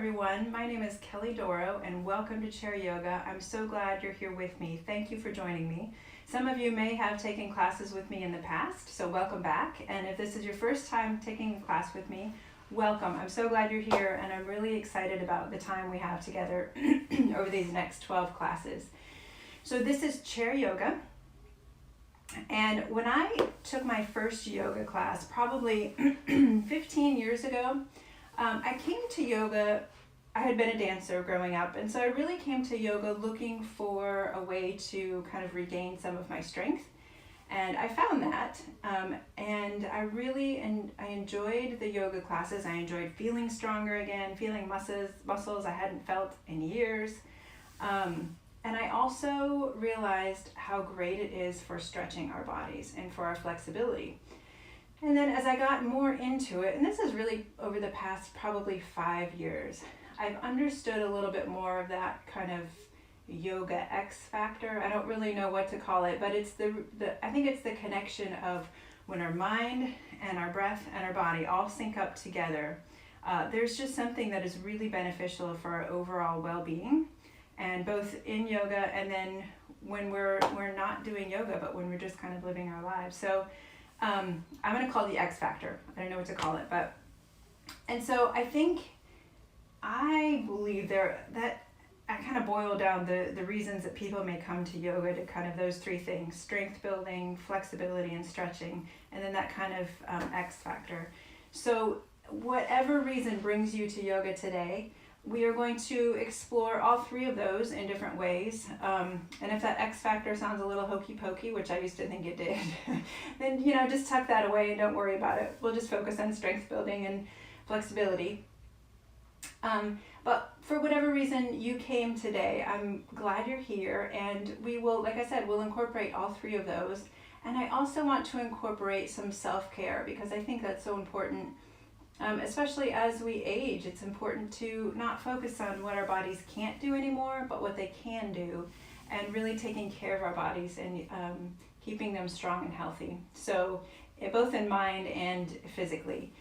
everyone. My name is Kelly Doro and welcome to Chair Yoga. I'm so glad you're here with me. Thank you for joining me. Some of you may have taken classes with me in the past, so welcome back. And if this is your first time taking a class with me, welcome. I'm so glad you're here and I'm really excited about the time we have together over these next 12 classes. So this is Chair Yoga. And when I took my first yoga class, probably 15 years ago, I came to yoga. I had been a dancer growing up, and so I really came to yoga looking for a way to kind of regain some of my strength. And I found that, and I enjoyed the yoga classes. I enjoyed feeling stronger again, feeling muscles I hadn't felt in years. And I also realized how great it is for stretching our bodies and for our flexibility. And then as I got more into it, and this is really over the past probably 5 years, I've understood a little bit more of that kind of yoga X factor. I don't really know what to call it, but it's I think it's the connection of when our mind and our breath and our body all sync up together. There's just something that is really beneficial for our overall well-being, and both in yoga and then when we're not doing yoga, but when we're just kind of living our lives. So I'm going to call it the X factor. I don't know what to call it, and so I believe that I kind of boil down the reasons that people may come to yoga to kind of those three things: strength building, flexibility, and stretching, and then that kind of X factor. So whatever reason brings you to yoga today, we are going to explore all three of those in different ways. And if that X factor sounds a little hokey pokey, which I used to think it did, then just tuck that away and don't worry about it. We'll just focus on strength building and flexibility. But for whatever reason you came today, I'm glad you're here, and we will, like I said, we'll incorporate all three of those. And I also want to incorporate some self-care because I think that's so important. Especially as we age, it's important to not focus on what our bodies can't do anymore, but what they can do, and really taking care of our bodies and keeping them strong and healthy. So both in mind and physically.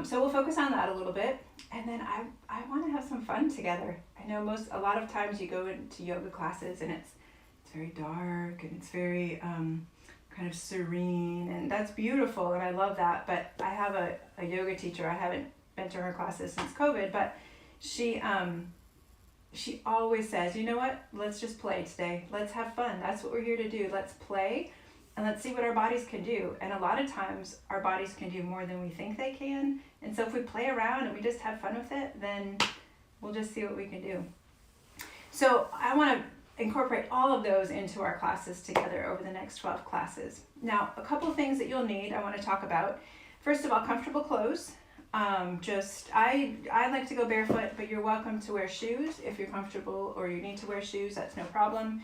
So we'll focus on that a little bit, and then I want to have some fun together. I know a lot of times you go into yoga classes and it's very dark and it's very kind of serene, and that's beautiful, and I love that. But I have a yoga teacher. I haven't been to her classes since COVID, but she always says, you know what, let's just play today. Let's have fun. That's what we're here to do. Let's play and let's see what our bodies can do. And a lot of times our bodies can do more than we think they can. And so if we play around and we just have fun with it, then we'll just see what we can do. So I want to incorporate all of those into our classes together over the next 12 classes. Now, a couple of things that you'll need, I want to talk about. First of all, comfortable clothes. I like to go barefoot, but you're welcome to wear shoes if you're comfortable, or you need to wear shoes, that's no problem.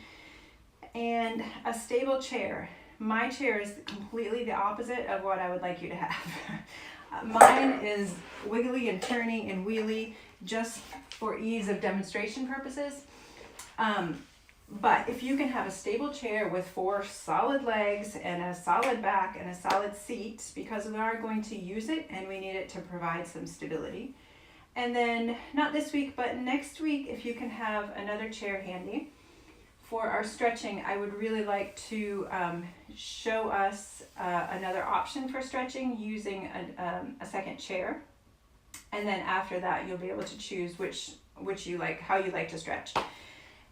And a stable chair. My chair is completely the opposite of what I would like you to have. Mine is wiggly and turny and wheelie just for ease of demonstration purposes. But if you can have a stable chair with 4 solid legs and a solid back and a solid seat, because we are going to use it and we need it to provide some stability. And then not this week, but next week, if you can have another chair handy. For our stretching, I would really like to show us another option for stretching using a second chair. And then after that, you'll be able to choose which you like, how you like to stretch.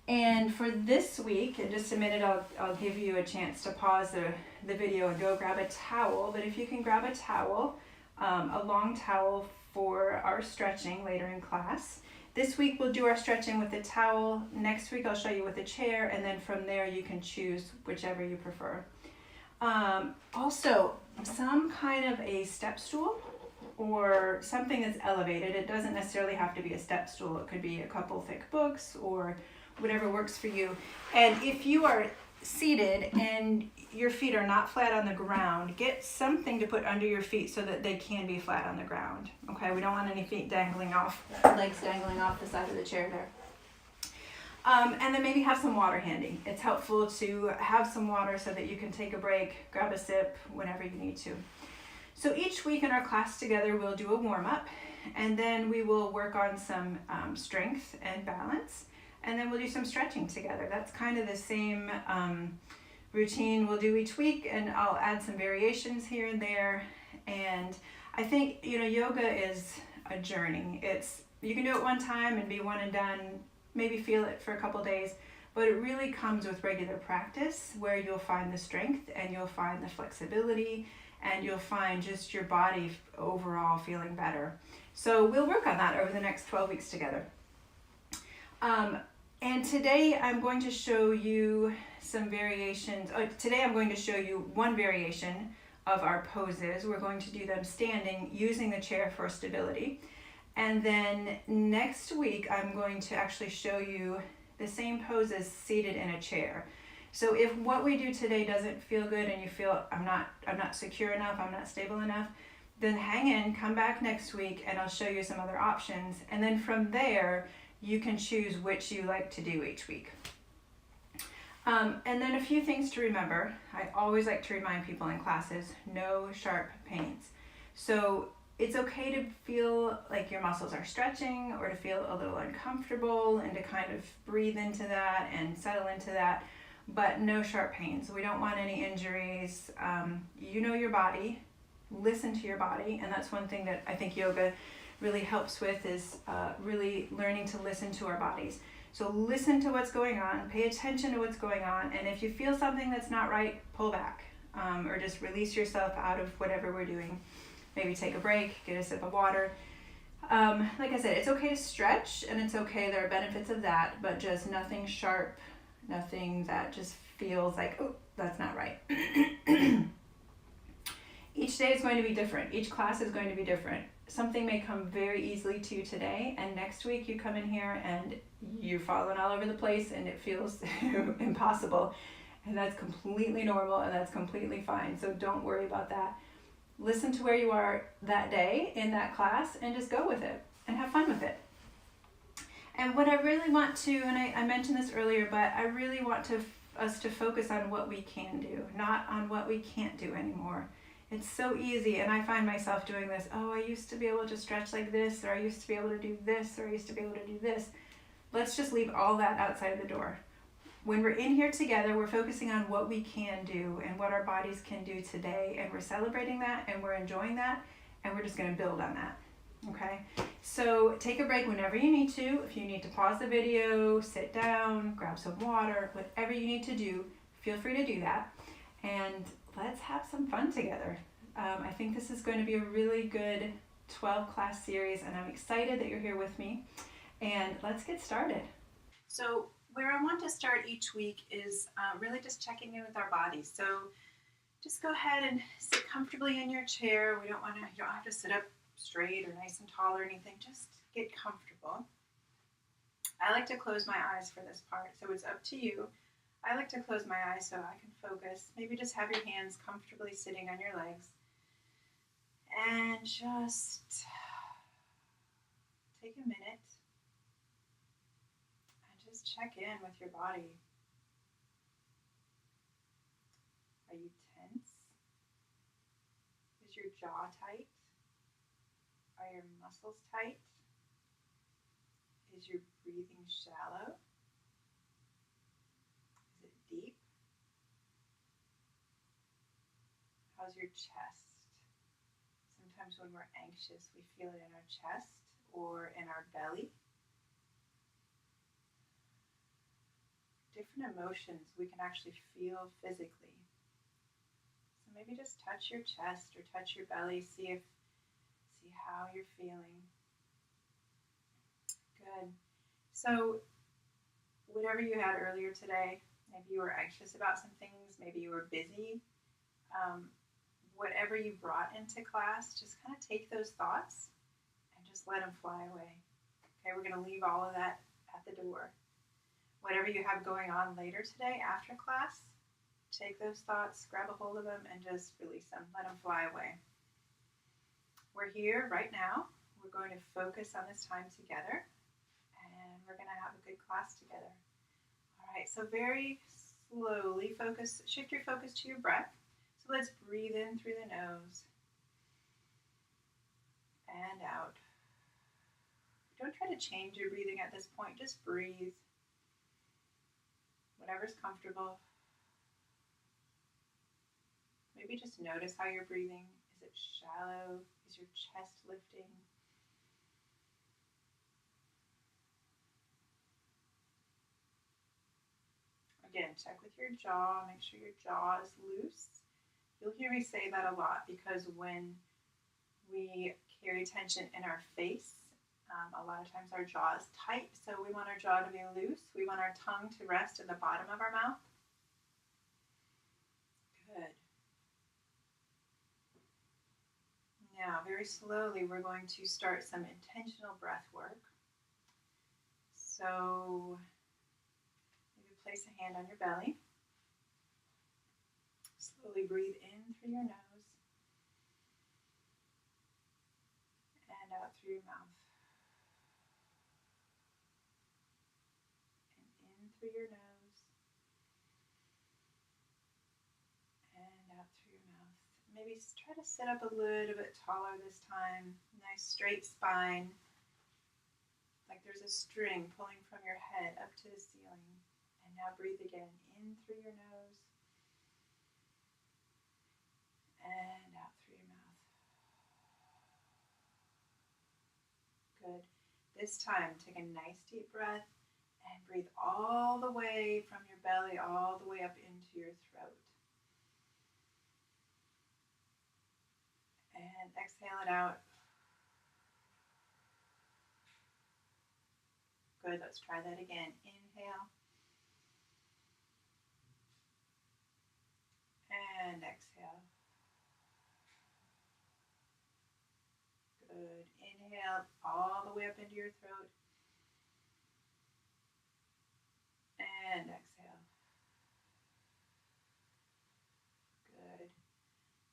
And for this week, in just a minute, I'll give you a chance to pause the video and go grab a towel. But if you can grab a towel, a long towel for our stretching later in class. This week we'll do our stretching with a towel. Next week I'll show you with a chair, and then from there you can choose whichever you prefer. Also, some kind of a step stool or something that's elevated. It doesn't necessarily have to be a step stool. It could be a couple thick books or whatever works for you. And if you are seated and your feet are not flat on the ground, get something to put under your feet so that they can be flat on the ground. Okay, we don't want any legs dangling off the side of the chair there. And then maybe have some water handy. It's helpful to have some water so that you can take a break, grab a sip whenever you need to. So each week in our class together, we'll do a warm-up. And then we will work on some strength and balance. And then we'll do some stretching together. That's kind of the same routine we'll do each week, and I'll add some variations here and there. And I think, yoga is a journey. You can do it one time and be one and done, maybe feel it for a couple days, but it really comes with regular practice where you'll find the strength and you'll find the flexibility and you'll find just your body overall feeling better. So we'll work on that over the next 12 weeks together. And today I'm going to show you some variations. Today I'm going to show you one variation of our poses. We're going to do them standing using the chair for stability. And then next week I'm going to actually show you the same poses seated in a chair. So if what we do today doesn't feel good and you feel I'm not secure enough, I'm not stable enough, then hang in, come back next week and I'll show you some other options. And then from there, you can choose which you like to do each week. And then a few things to remember. I always like to remind people in classes, no sharp pains. So it's okay to feel like your muscles are stretching or to feel a little uncomfortable and to kind of breathe into that and settle into that, but no sharp pains. We don't want any injuries. You know your body, listen to your body, and that's one thing that I think yoga really helps with is really learning to listen to our bodies. So listen to what's going on, pay attention to what's going on, and if you feel something that's not right, pull back or just release yourself out of whatever we're doing. Maybe take a break, get a sip of water. Like I said, it's okay to stretch and it's okay, there are benefits of that, but just nothing sharp, nothing that just feels like, oh, that's not right. Each day is going to be different. Each class is going to be different. Something may come very easily to you today, and next week you come in here and you're falling all over the place and it feels impossible. And that's completely normal and that's completely fine. So don't worry about that. Listen to where you are that day in that class and just go with it and have fun with it. And what I really want to, and I mentioned this earlier, but I really want us to focus on what we can do, not on what we can't do anymore. It's so easy, and I find myself doing this. Oh, I used to be able to stretch like this, or I used to be able to do this, or I used to be able to do this. Let's just leave all that outside of the door. When we're in here together, we're focusing on what we can do and what our bodies can do today, and we're celebrating that, and we're enjoying that, and we're just going to build on that. Okay? So take a break whenever you need to. If you need to pause the video, sit down, grab some water, whatever you need to do, feel free to do that. And let's have some fun together. I think this is going to be a really good 12-class series, and I'm excited that you're here with me. And let's get started. So where I want to start each week is really just checking in with our bodies. So just go ahead and sit comfortably in your chair. You don't have to sit up straight or nice and tall or anything. Just get comfortable. I like to close my eyes for this part, so it's up to you. I like to close my eyes so I can focus. Maybe just have your hands comfortably sitting on your legs. And just take a minute and just check in with your body. Are you tense? Is your jaw tight? Are your muscles tight? Is your breathing shallow? Deep? How's your chest? Sometimes when we're anxious, we feel it in our chest or in our belly. Different emotions we can actually feel physically. So maybe just touch your chest or touch your belly, see how you're feeling. Good. So whatever you had earlier today, maybe you were anxious about some things, maybe you were busy. Whatever you brought into class, just kind of take those thoughts and just let them fly away. Okay, we're going to leave all of that at the door. Whatever you have going on later today after class, take those thoughts, grab a hold of them, and just release them. Let them fly away. We're here right now. We're going to focus on this time together, and we're going to have a good class together. All right, so very slowly shift your focus to your breath. So let's breathe in through the nose and out. Don't try to change your breathing at this point. Just breathe. Whatever's comfortable. Maybe just notice how you're breathing. Is it shallow? Is your chest lifting? Again, check with your jaw. Make sure your jaw is loose. You'll hear me say that a lot because when we carry tension in our face, a lot of times our jaw is tight, so we want our jaw to be loose. We want our tongue to rest in the bottom of our mouth. Good. Now, very slowly, we're going to start some intentional breath work. So, maybe place a hand on your belly. Slowly breathe in through your nose and out through your mouth. And in through your nose and out through your mouth. Maybe try to sit up a little bit taller this time. Nice straight spine, like there's a string pulling from your head up to the ceiling. And now breathe again in through your nose and out through your mouth. Good. This time, take a nice deep breath and breathe all the way from your belly, all the way up into your throat. And exhale it out. Good, let's try that again. Inhale. And exhale. Good. Inhale all the way up into your throat. And exhale. Good.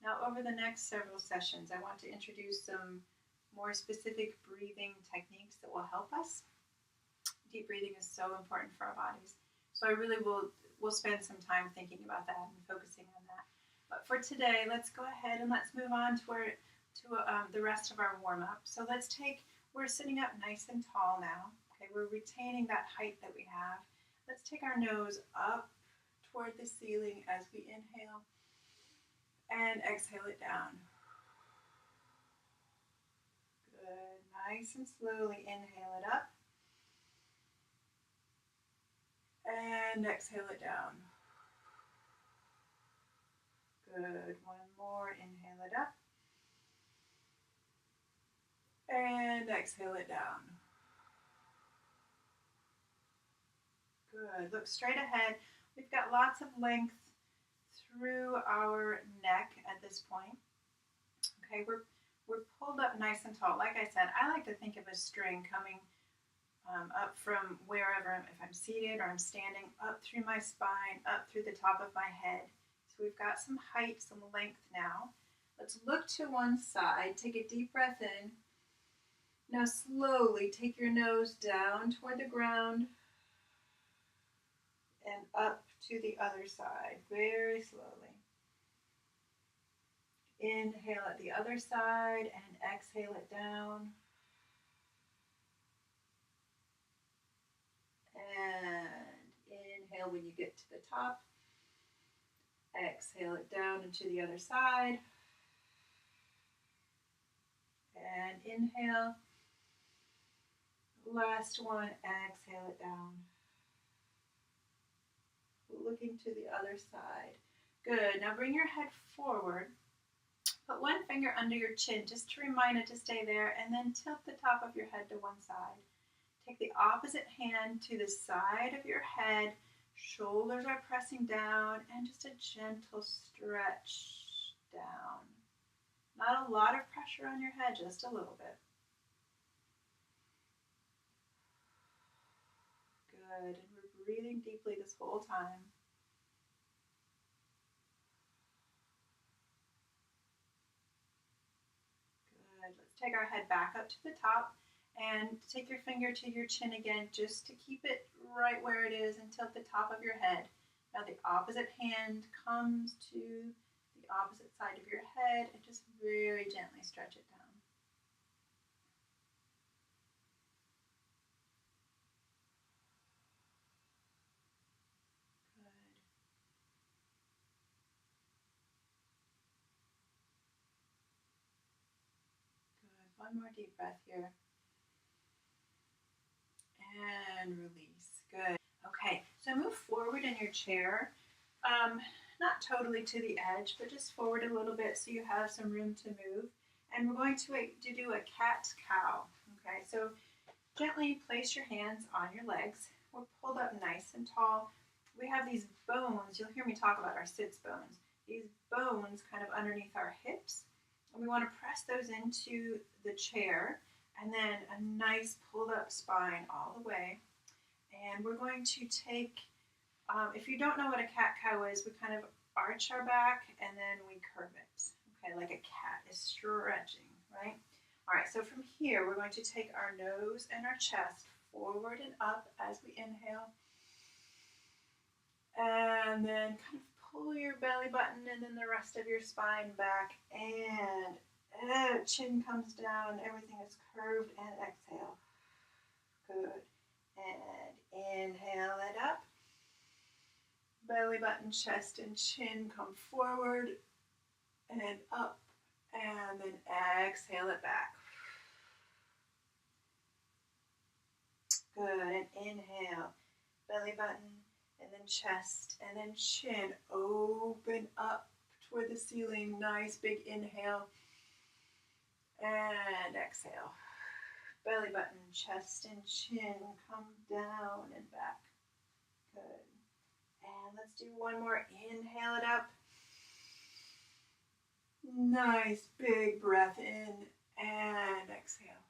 Now over the next several sessions, I want to introduce some more specific breathing techniques that will help us. Deep breathing is so important for our bodies. So I really will spend some time thinking about that and focusing on that. But for today, let's go ahead and let's move on to the rest of our warm-up. So we're sitting up nice and tall now. Okay, we're retaining that height that we have. Let's take our nose up toward the ceiling as we inhale and exhale it down. Good, nice and slowly inhale it up and exhale it down. Good, one more, inhale it up and exhale it down. Good, look straight ahead. We've got lots of length through our neck at this point. Okay, we're pulled up nice and tall. Like I said, I like to think of a string coming up from wherever, if I'm seated or I'm standing, up through my spine, up through the top of my head. So we've got some height, some length now. Let's look to one side, take a deep breath in. Now slowly take your nose down toward the ground and up to the other side, very slowly. Inhale at the other side and exhale it down. And inhale when you get to the top. Exhale it down into the other side. And inhale. Last one, exhale it down. Looking to the other side. Good, now bring your head forward. Put one finger under your chin just to remind it to stay there, and then tilt the top of your head to one side. Take the opposite hand to the side of your head. Shoulders are pressing down, and just a gentle stretch down. Not a lot of pressure on your head, just a little bit. Good, and we're breathing deeply this whole time. Good, let's take our head back up to the top and take your finger to your chin again just to keep it right where it is and tilt the top of your head. Now the opposite hand comes to the opposite side of your head and just very gently stretch it down. One more deep breath here. And release. Good. Okay, so move forward in your chair. Not totally to the edge, but just forward a little bit so you have some room to move. And we're going to do a cat-cow. Okay, so gently place your hands on your legs. We're pulled up nice and tall. We have these bones. You'll hear me talk about our sits bones. These bones kind of underneath our hips. And we want to press those into the chair. And then a nice pulled up spine all the way. And we're going to take, if you don't know what a cat-cow is, we kind of arch our back and then we curve it. Okay, like a cat is stretching, right? All right, so from here, we're going to take our nose and our chest forward and up as we inhale. And then kind of pull your belly button and then the rest of your spine back. And chin comes down, everything is curved, and exhale. Good. And inhale it up. Belly button, chest, and chin come forward and up. And then exhale it back. Good. And inhale. Belly button, and then chest, and then chin. Open up toward the ceiling. Nice big inhale. And exhale. Belly button, chest, and chin come down and back. Good. And let's do one more. Inhale it up. Nice big breath in and exhale.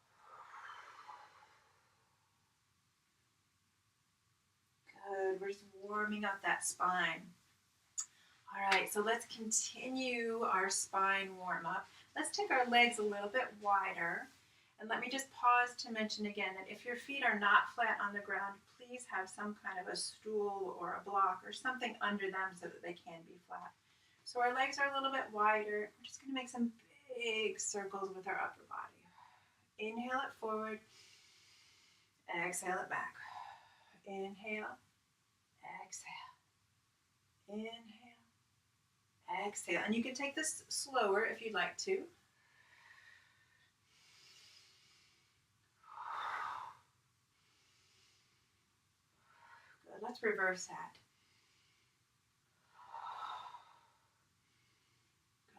Good. We're just warming up that spine. All right, so let's continue our spine warm up. Let's take our legs a little bit wider. And let me just pause to mention again that if your feet are not flat on the ground, please have some kind of a stool or a block or something under them so that they can be flat. So our legs are a little bit wider. We're just going to make some big circles with our upper body. Inhale it forward. Exhale it back. Inhale. Exhale. Inhale. Exhale. And you can take this slower if you'd like to. Good. Let's reverse that.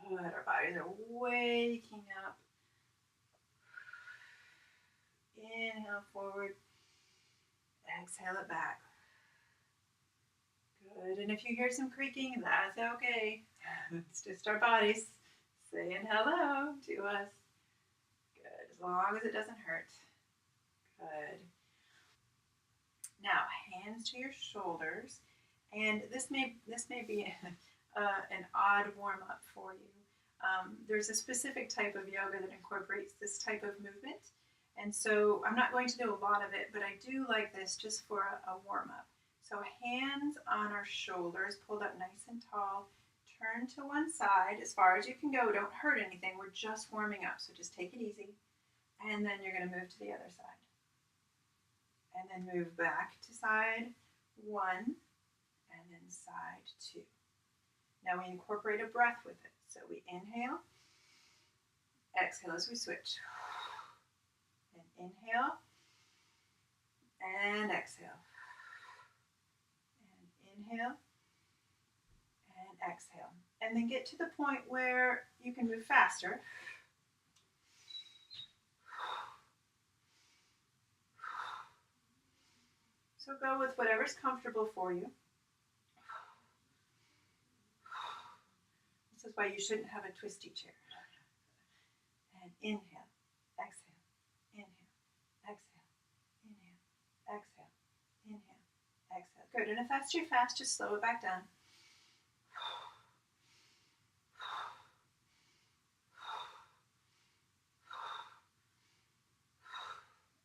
Good. Our bodies are waking up. Inhale forward. Exhale it back. Good. And if you hear some creaking, that's okay. It's just our bodies saying hello to us. Good. As long as it doesn't hurt. Good. Now, hands to your shoulders. And this may be an odd warm-up for you. There's a specific type of yoga that incorporates this type of movement. And so I'm not going to do a lot of it, but I do like this just for a warm-up. So hands on our shoulders, pulled up nice and tall. Turn to one side as far as you can go. Don't hurt anything. We're just warming up, so just take it easy. And then you're going to move to the other side. And then move back to side one, and then side two. Now we incorporate a breath with it. So we inhale, exhale as we switch. And inhale, and exhale. And inhale, and exhale. And then get to the point where you can move faster. So go with whatever's comfortable for you. This is why you shouldn't have a twisty chair. And inhale, exhale, inhale, exhale, inhale, exhale, inhale, exhale. Good. And if that's too fast, just slow it back down.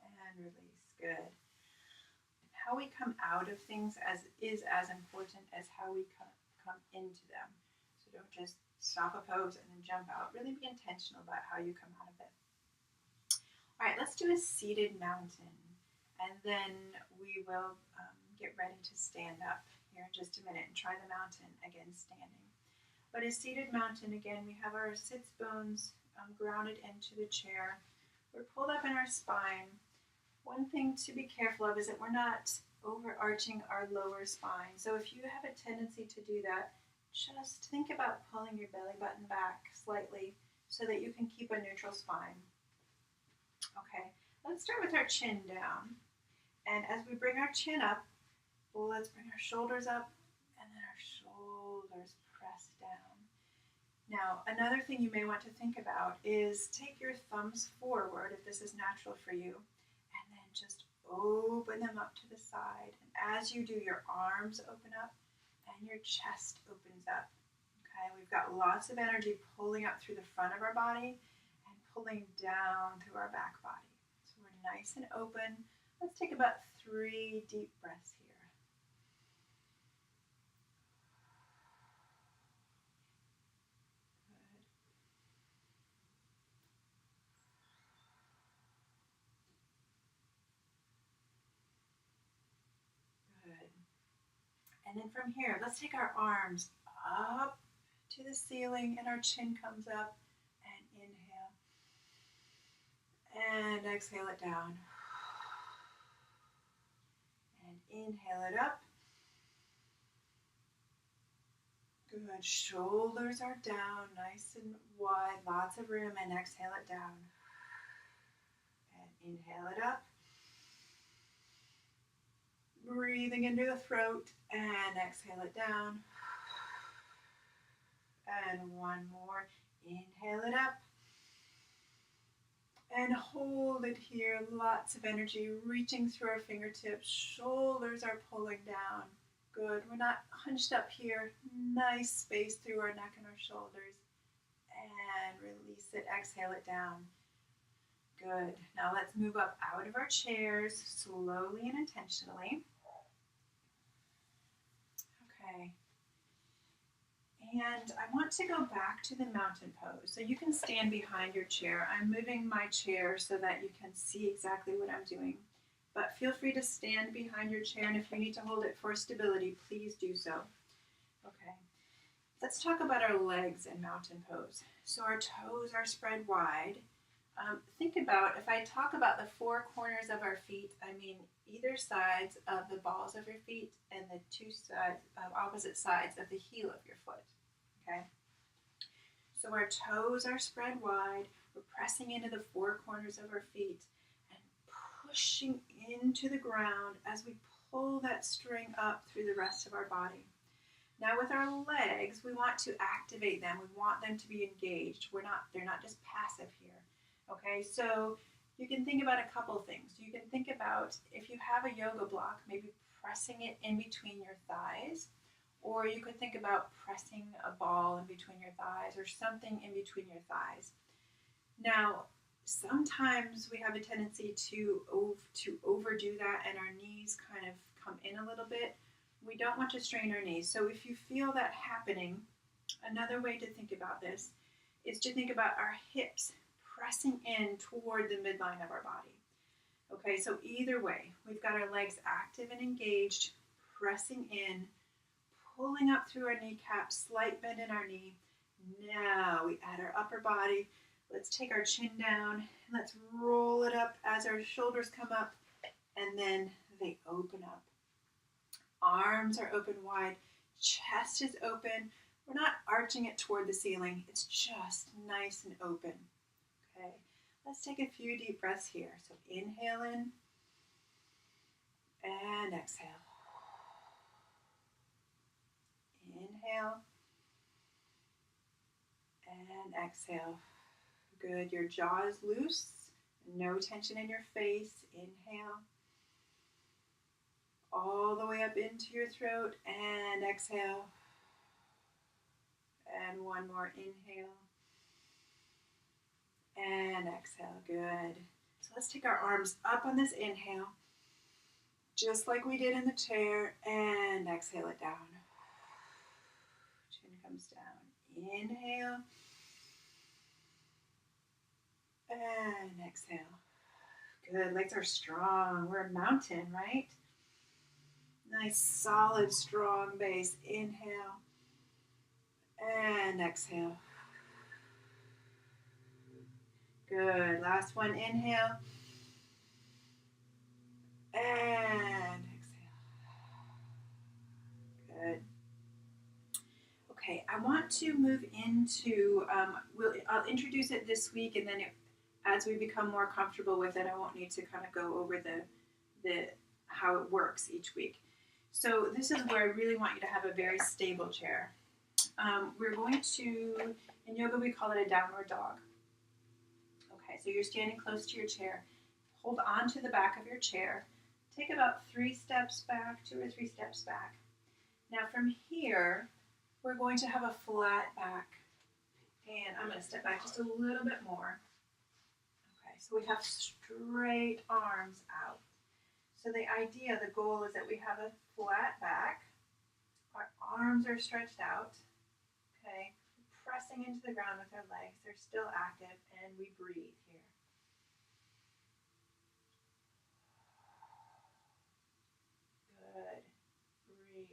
And release. Good. How we come out of things is as important as how we come into them. So don't just stop a pose and then jump out. Really be intentional about how you come out of it. All right, let's do a seated mountain. And then we will get ready to stand up here in just a minute and try the mountain again standing. But a seated mountain, again, we have our sits bones grounded into the chair. We're pulled up in our spine. One thing to be careful of is that we're not overarching our lower spine. So if you have a tendency to do that, just think about pulling your belly button back slightly so that you can keep a neutral spine. Okay, let's start with our chin down. And as we bring our chin up, let's bring our shoulders up and then our shoulders press down. Now, another thing you may want to think about is take your thumbs forward if this is natural for you, and then just open them up to the side. And as you do, your arms open up and your chest opens up. Okay, we've got lots of energy pulling up through the front of our body and pulling down through our back body. So we're nice and open. Let's take about 3 deep breaths here. Good. And then from here, let's take our arms up to the ceiling and our chin comes up, and inhale. And exhale it down. And inhale it up. Good. Shoulders are down, nice and wide, lots of room, and exhale it down. And inhale it up. Breathing into the throat and exhale it down. And one more. Inhale it up. And hold it here. Lots of energy reaching through our fingertips. Shoulders are pulling down. Good. We're not hunched up here. Nice space through our neck and our shoulders. And release it. Exhale it down. Good. Now let's move up out of our chairs slowly and intentionally. Okay. And I want to go back to the mountain pose. So you can stand behind your chair. I'm moving my chair so that you can see exactly what I'm doing. But feel free to stand behind your chair, and if you need to hold it for stability, please do so. Okay. Let's talk about our legs in mountain pose. So our toes are spread wide. Think about, if I talk about the 4 corners of our feet, I mean either sides of the balls of your feet and the 2 sides, opposite sides of the heel of your foot. Okay? So our toes are spread wide. We're pressing into the 4 corners of our feet and pushing into the ground as we pull that string up through the rest of our body. Now with our legs, we want to activate them. We want them to be engaged. They're not just passive here. Okay, so you can think about a couple things. You can think about, if you have a yoga block, maybe pressing it in between your thighs, or you could think about pressing a ball in between your thighs or something in between your thighs. Now, sometimes we have a tendency to overdo that and our knees kind of come in a little bit. We don't want to strain our knees. So if you feel that happening, another way to think about this is to think about our hips pressing in toward the midline of our body. Okay, so either way, we've got our legs active and engaged, pressing in, pulling up through our kneecap, slight bend in our knee. Now we add our upper body. Let's take our chin down and let's roll it up as our shoulders come up, and then they open up. Arms are open wide, chest is open. We're not arching it toward the ceiling. It's just nice and open. Okay, let's take a few deep breaths here. So inhale in and exhale. Inhale and exhale. Good, your jaw is loose, no tension in your face. Inhale. All the way up into your throat and exhale. And one more inhale. And exhale, good. So let's take our arms up on this inhale, just like we did in the chair, and exhale it down. Chin comes down. Inhale. And exhale. Good, legs are strong. We're a mountain, right? Nice, solid, strong base. Inhale. And exhale. Good. Last one, inhale. And exhale. Good. Okay, I want to move into, I'll introduce it this week, and then as we become more comfortable with it, I won't need to kind of go over the how it works each week. So this is where I really want you to have a very stable chair. We're going to, in yoga we call it a downward dog. Okay, so you're standing close to your chair. Hold on to the back of your chair. Take about 3 steps back, 2 or 3 steps back. Now from here, we're going to have a flat back. And I'm going to step back just a little bit more. Okay, so we have straight arms out. So the idea, the goal is that we have a flat back. Our arms are stretched out. Okay, pressing into the ground with our legs. They're still active, and we breathe here. Good. Breathe.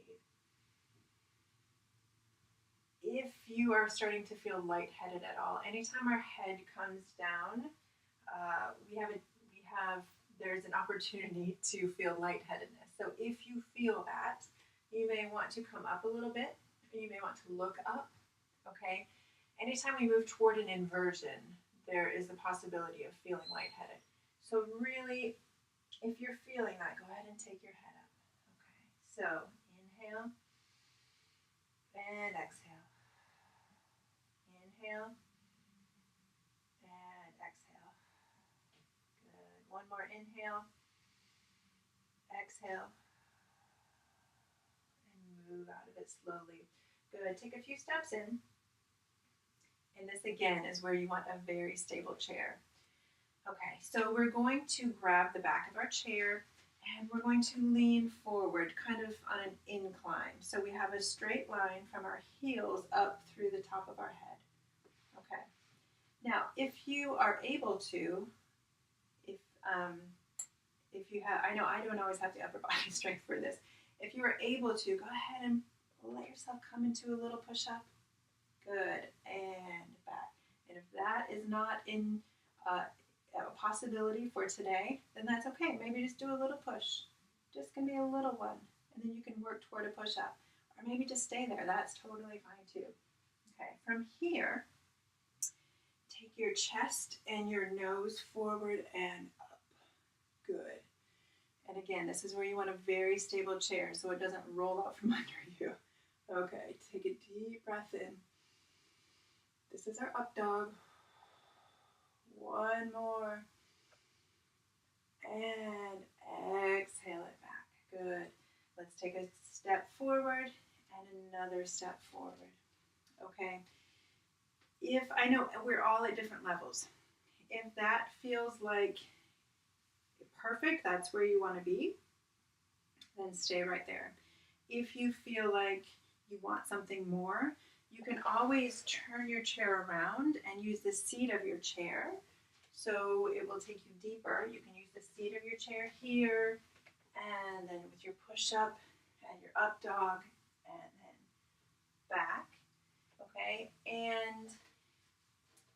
If you are starting to feel lightheaded at all, anytime our head comes down, there's an opportunity to feel lightheadedness. So if you feel that, you may want to come up a little bit, or you may want to look up, okay? Anytime we move toward an inversion, there is the possibility of feeling lightheaded. So really, if you're feeling that, go ahead and take your head up. Okay, so inhale and exhale. Inhale and exhale. Good. One more inhale. Exhale. And move out of it slowly. Good. Take a few steps in. And this again is where you want a very stable chair. Okay, so we're going to grab the back of our chair and we're going to lean forward kind of on an incline. So we have a straight line from our heels up through the top of our head. Okay. Now, if you are able to, if you have, I know I don't always have the upper body strength for this. If you are able to, go ahead and let yourself come into a little push-up. Good, and back. And if that is not in a possibility for today, then that's okay. Maybe just do a little push. Just gonna be a little one, and then you can work toward a push-up. Or maybe just stay there. That's totally fine too. Okay, from here, take your chest and your nose forward and up. Good. And again, this is where you want a very stable chair so it doesn't roll out from under you. Okay, take a deep breath in. This is our up dog. One more. And exhale it back. Good. Let's take a step forward and another step forward. Okay. If I know we're all at different levels. If that feels like perfect, that's where you want to be, then stay right there. If you feel like you want something more, you can always turn your chair around and use the seat of your chair. So it will take you deeper. You can use the seat of your chair here, and then with your push-up and your up dog, and then back. Okay, and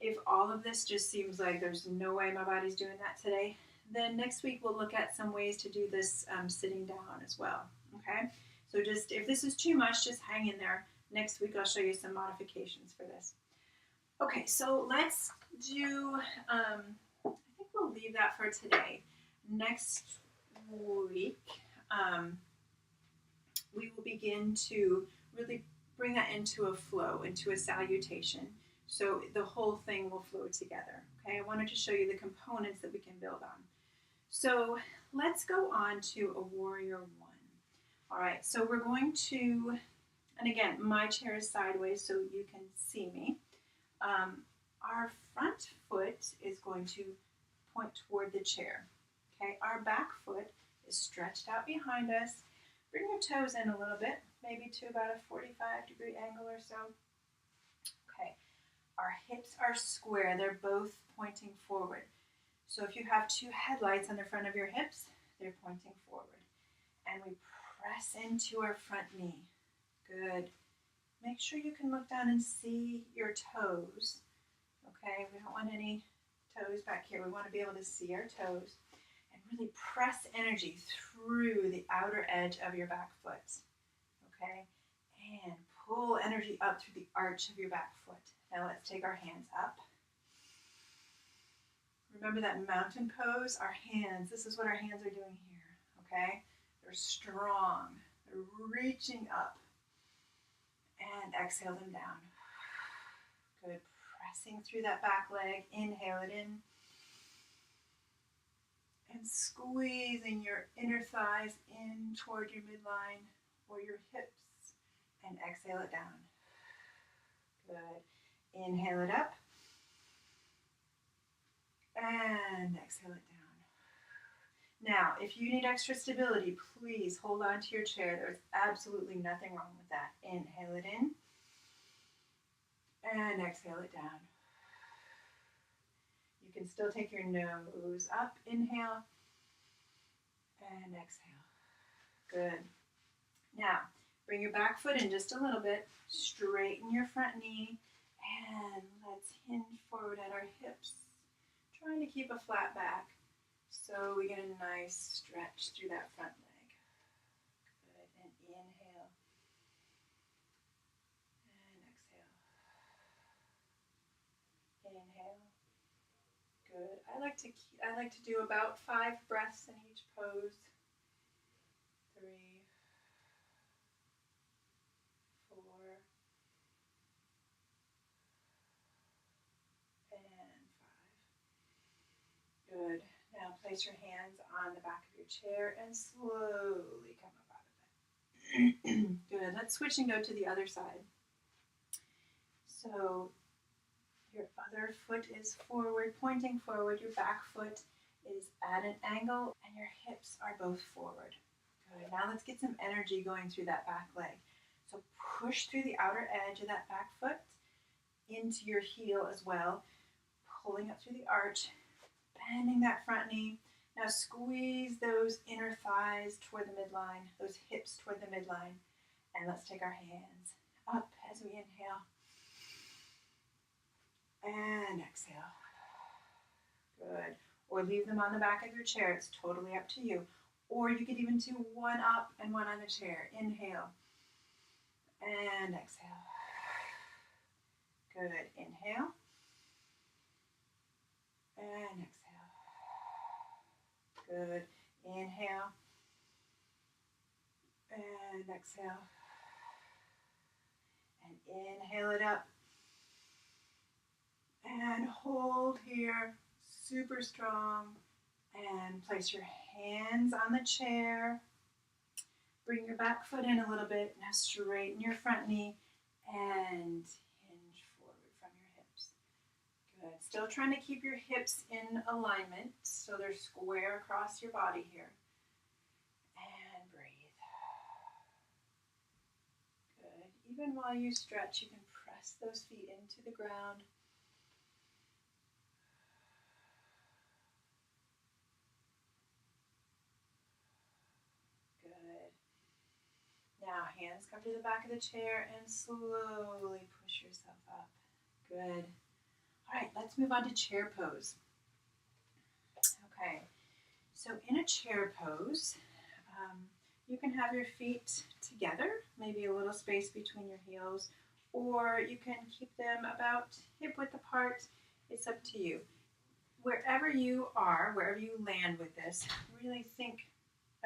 if all of this just seems like there's no way my body's doing that today, then next week we'll look at some ways to do this sitting down as well. Okay, so just if this is too much, just hang in there. Next week I'll show you some modifications for this. Okay, so let's do, I think we'll leave that for today. Next week, we will begin to really bring that into a flow, into a salutation. So the whole thing will flow together. Okay, I wanted to show you the components that we can build on. So let's go on to a warrior one. All right, so we're going to, and again, my chair is sideways so you can see me. Our front foot is going to point toward the chair. Okay, our back foot is stretched out behind us. Bring your toes in a little bit, maybe to about a 45-degree angle or so. Okay, our hips are square. They're both pointing forward. So if you have two headlights on the front of your hips, they're pointing forward. And we press into our front knee. Good. Make sure you can look down and see your toes. Okay, we don't want any toes back here. We want to be able to see our toes and really press energy through the outer edge of your back foot. Okay? And pull energy up through the arch of your back foot. Now let's take our hands up. Remember that mountain pose? Our hands, this is what our hands are doing here, okay? They're strong. They're reaching up. And exhale them down. Good. Pressing through that back leg. Inhale it in. And squeezing your inner thighs in toward your midline or your hips. And exhale it down. Good. Inhale it up. And exhale it down. Now, if you need extra stability, please hold on to your chair. There's absolutely nothing wrong with that. Inhale it in. And exhale it down. You can still take your nose up. Inhale. And exhale. Good. Now, bring your back foot in just a little bit. Straighten your front knee. And let's hinge forward at our hips. Trying to keep a flat back so we get a nice stretch through that front leg. Good. And inhale. And exhale. Inhale. Good. I like to do about 5 breaths in each pose. 3, 4, and 5. Good. Now place your hands on the back of your chair and slowly come up out of it. Good. Let's switch and go to the other side. So your other foot is forward, pointing forward. Your back foot is at an angle and your hips are both forward. Good. Now let's get some energy going through that back leg. So push through the outer edge of that back foot into your heel as well, pulling up through the arch, bending that front knee. Now squeeze those inner thighs toward the midline, those hips toward the midline. And let's take our hands up as we inhale. And exhale. Good. Or leave them on the back of your chair. It's totally up to you. Or you could even do one up and one on the chair. Inhale. And exhale. Good. Inhale. And exhale. Good. Inhale. And exhale. And inhale it up. And hold here, super strong. And place your hands on the chair. Bring your back foot in a little bit. Now straighten your front knee and hinge forward from your hips. Good. Still trying to keep your hips in alignment so they're square across your body here. And breathe. Good. Even while you stretch, you can press those feet into the ground. Now, hands come to the back of the chair and slowly push yourself up. Good. All right, let's move on to chair pose. Okay, so in a chair pose, you can have your feet together, maybe a little space between your heels, or you can keep them about hip width apart. It's up to you. Wherever you are, wherever you land with this, really think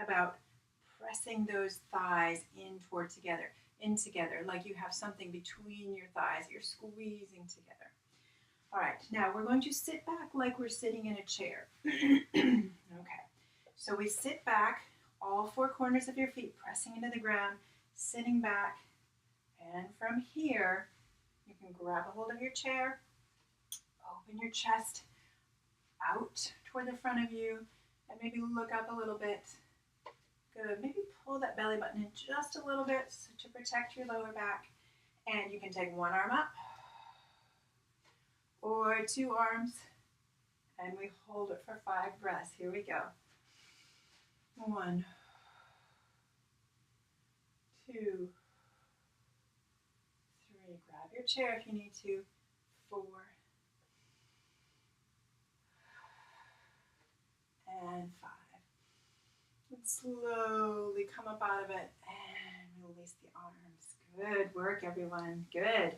about pressing those thighs in together, like you have something between your thighs, you're squeezing together. All right, now we're going to sit back like we're sitting in a chair. Okay, so we sit back, all 4 corners of your feet pressing into the ground, sitting back, and from here, you can grab a hold of your chair, open your chest out toward the front of you, and maybe look up a little bit. Good. Maybe pull that belly button in just a little bit to protect your lower back. And you can take one arm up or 2 arms, and we hold it for 5 breaths. Here we go. 1, 2, 3. Grab your chair if you need to. 4, and 5. And slowly come up out of it and release the arms. Good work, everyone. Good.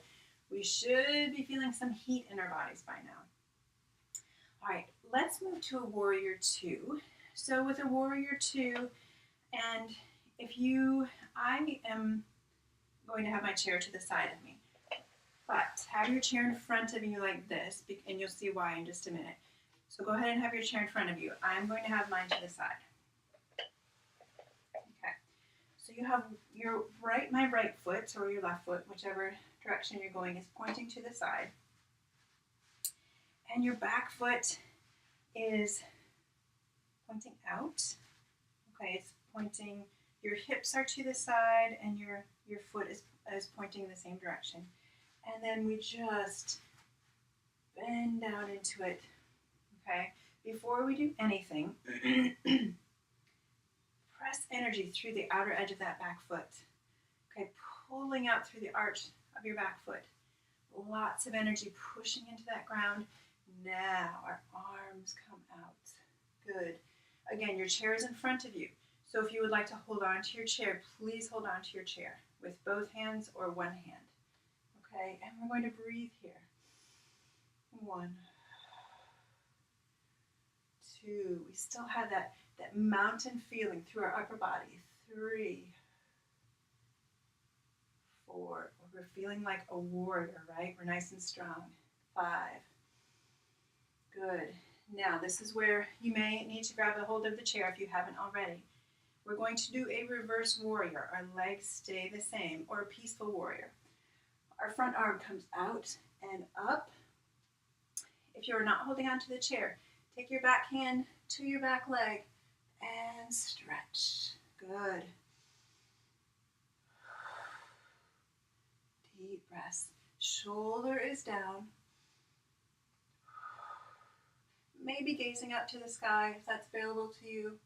We should be feeling some heat in our bodies by now. All right, let's move to a warrior 2. So with a warrior 2, and I am going to have my chair to the side of me, but have your chair in front of you like this, and you'll see why in just a minute. So go ahead and have your chair in front of you. I'm going to have mine to the side. Okay, so you have my right foot or your left foot, whichever direction you're going, is pointing to the side. And your back foot is pointing out. Okay, it's pointing, your hips are to the side and your foot is pointing in the same direction. And then we just bend down into it. Okay, before we do anything, press energy through the outer edge of that back foot. Okay, pulling out through the arch of your back foot. Lots of energy pushing into that ground. Now our arms come out. Good. Again, your chair is in front of you. So if you would like to hold on to your chair, please hold on to your chair with both hands or one hand. Okay, and we're going to breathe here. 1, 2. We still have that mountain feeling through our upper body. 3, 4. We're feeling like a warrior, right? We're nice and strong. 5. Good. Now, this is where you may need to grab a hold of the chair if you haven't already. We're going to do a reverse warrior. Our legs stay the same, or a peaceful warrior. Our front arm comes out and up. If you're not holding on to the chair, take your back hand to your back leg and stretch. Good. Deep breaths. Shoulder is down. Maybe gazing up to the sky if that's available to you.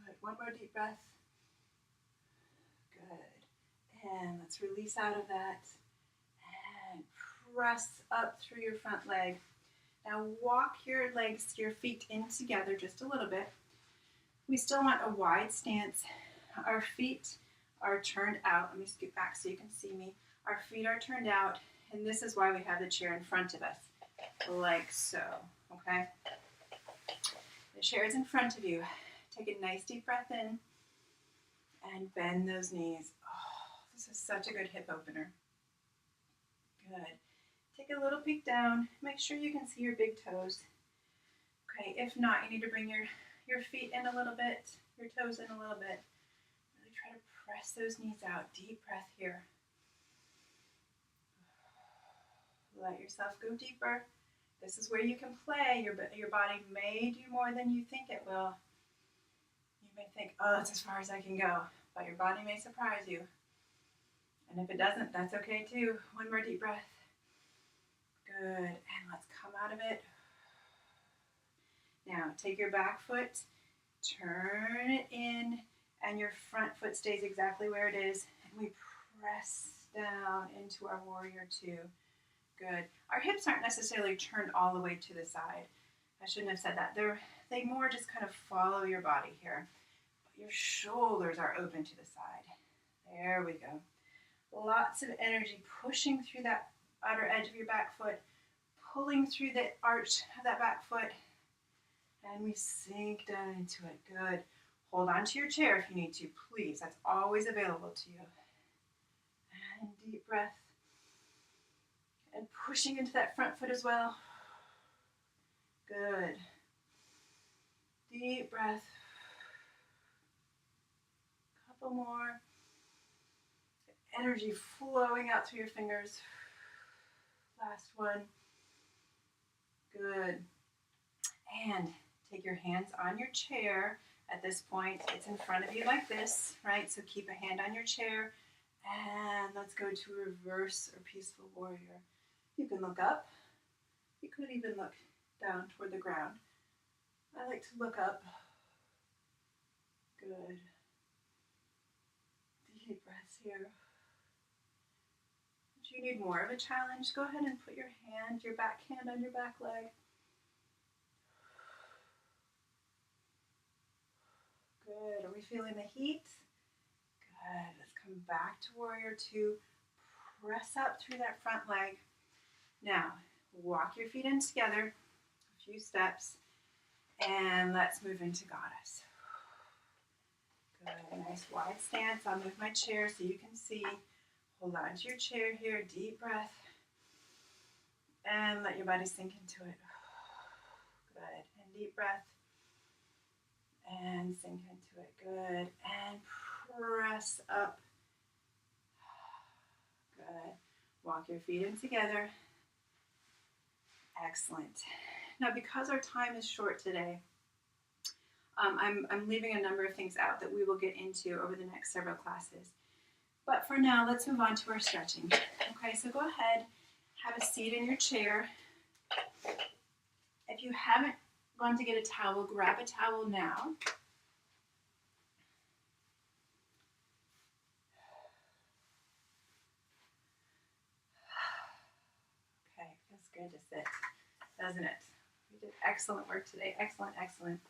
Good. One more deep breath. Good. And let's release out of that. And press up through your front leg. Now walk your feet in together just a little bit. We still want a wide stance. Our feet are turned out. Let me scoot back so you can see me. Our feet are turned out. And this is why we have the chair in front of us, like so, okay? The chair is in front of you. Take a nice deep breath in and bend those knees. Oh, this is such a good hip opener. Good. Take a little peek down. Make sure you can see your big toes. Okay, if not, you need to bring your feet in a little bit, your toes in a little bit. Really try to press those knees out. Deep breath here. Let yourself go deeper. This is where you can play. Your body may do more than you think it will. You may think, oh, that's as far as I can go. But your body may surprise you. And if it doesn't, that's okay too. One more deep breath. Good. And let's come out of it. Now, take your back foot, turn it in, and your front foot stays exactly where it is. And we press down into our warrior 2. Good. Our hips aren't necessarily turned all the way to the side. I shouldn't have said that. They more just kind of follow your body here. But your shoulders are open to the side. There we go. Lots of energy pushing through that outer edge of your back foot, pulling through the arch of that back foot, and we sink down into it. Good. Hold on to your chair if you need to, please. That's always available to you. And deep breath. And pushing into that front foot as well. Good. Deep breath. Couple more. Energy flowing out through your fingers. Last one. Good. And take your hands on your chair. At this point, it's in front of you like this, right? So keep a hand on your chair. And let's go to reverse or peaceful warrior. You can look up. You could even look down toward the ground. I like to look up. Good. Deep breaths here. If you need more of a challenge, go ahead and put your back hand on your back leg. feeling the heat? Good. Let's come back to warrior two. Press up through that front leg. Now, walk your feet in together, a few steps, and let's move into goddess. Good. Nice wide stance. I'll move my chair so you can see. Hold on to your chair here. Deep breath. And let your body sink into it. Good. And deep breath. And sink into it. Good. And press up. Good. Walk your feet in together. Excellent. Now, because our time is short today, I'm leaving a number of things out that we will get into over the next several classes. But for now, let's move on to our stretching. Okay, so go ahead, have a seat in your chair. If you haven't gone to get a towel, grab a towel now. Okay, feels good to sit, doesn't it? We did excellent work today. Excellent, excellent.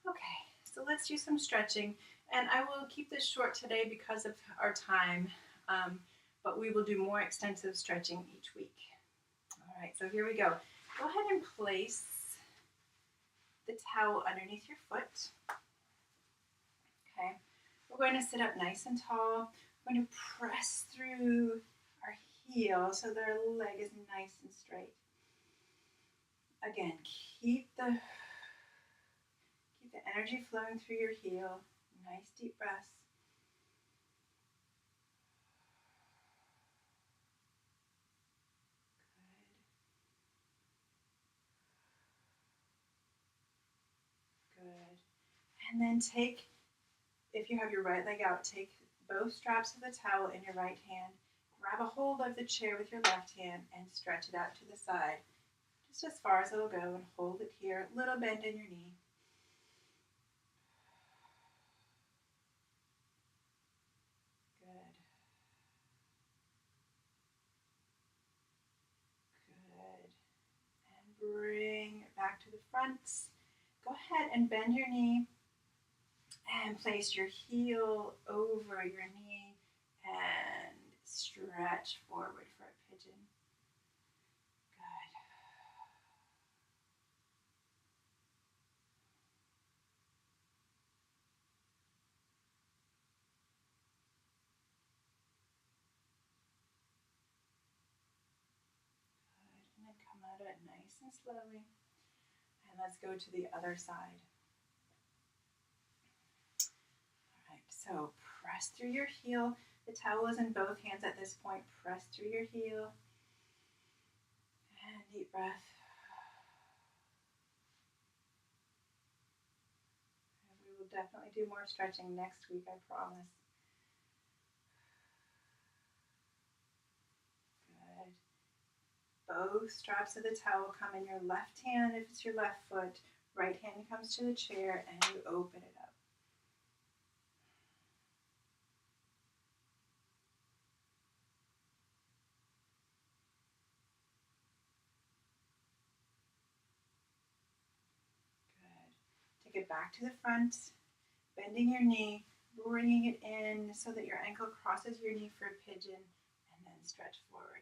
Okay, so let's do some stretching. And I will keep this short today because of our time, but we will do more extensive stretching each week. All right, so here we go. Go ahead and place the towel underneath your foot. Okay, we're going to sit up nice and tall. We're going to press through our heel so that our leg is nice and straight. Again, keep the energy flowing through your heel. Nice deep breaths. Good. Good. And then take, if you have your right leg out, take both straps of the towel in your right hand. Grab a hold of the chair with your left hand and stretch it out to the side. Just as far as it'll go, and hold it here. Little bend in your knee. Good. Good. And bring it back to the front. Go ahead and bend your knee and place your heel over your knee and stretch forward for a pigeon. Good. Good. And then come out of it nice and slowly. And let's go to the other side. All right, so press through your heel. The towel is in both hands at this point. Press through your heel. And deep breath. And we will definitely do more stretching next week, I promise. Good. Both straps of the towel come in your left hand if it's your left foot. Right hand comes to the chair and you open it up. Good. Take it back to the front, bending your knee, bringing it in so that your ankle crosses your knee for a pigeon, and then stretch forward.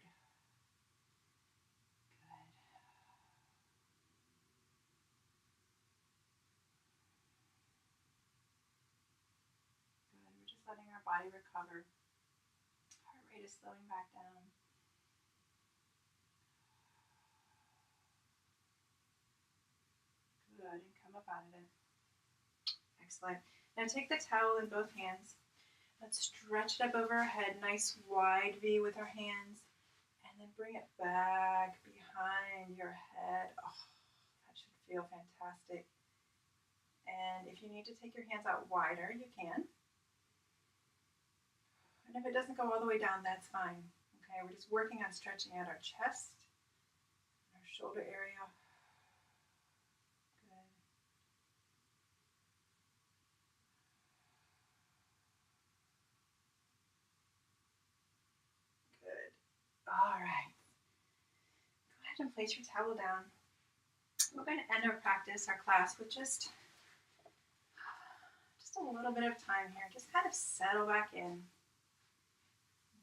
Good. Good. We're just letting our body recover. Heart rate is slowing back down. Good, and come up out of it. Excellent. Now take the towel in both hands. Let's stretch it up over our head, nice wide V with our hands, and then bring it back behind your head. Oh, that should feel fantastic. And if you need to take your hands out wider, you can. And if it doesn't go all the way down, that's fine. Okay, we're just working on stretching out our chest, our shoulder area. All right. Go ahead and place your towel down. We're going to end our practice, our class, with just just a little bit of time here. Just kind of settle back in.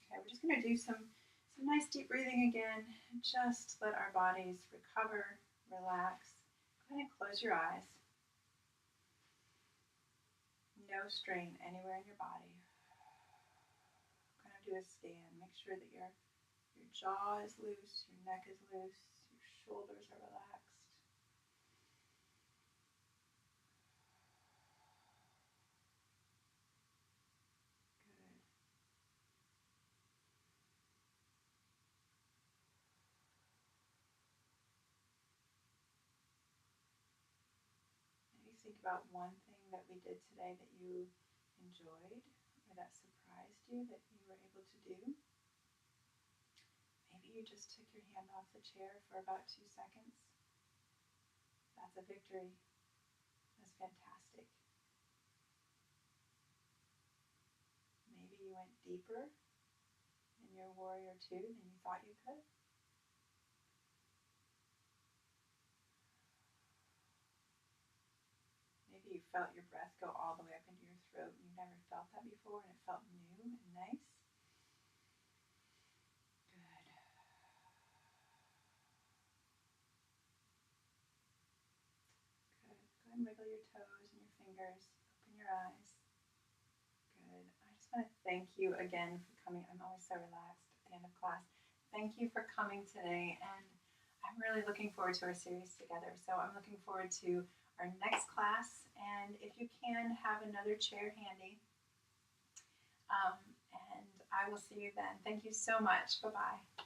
Okay, we're just going to do some nice deep breathing again. Just let our bodies recover, relax. Go ahead and close your eyes. No strain anywhere in your body. Kind of do a scan. Make sure that your jaw is loose, your neck is loose, your shoulders are relaxed. Good. Maybe think about one thing that we did today that you enjoyed or that surprised you that you were able to do. Maybe you just took your hand off the chair for about 2 seconds. That's a victory. That's fantastic. Maybe you went deeper in your warrior 2 than you thought you could. Maybe you felt your breath go all the way up into your throat and you never felt that before and it felt new and nice. Good. Good. Go ahead and wiggle your toes and your fingers. Open your eyes. Good. I just want to thank you again for coming. I'm always so relaxed at the end of class. Thank you for coming today, and I'm really looking forward to our series together. So I'm looking forward to our next class, and if you can, have another chair handy. And I will see you then. Thank you so much. Bye-bye.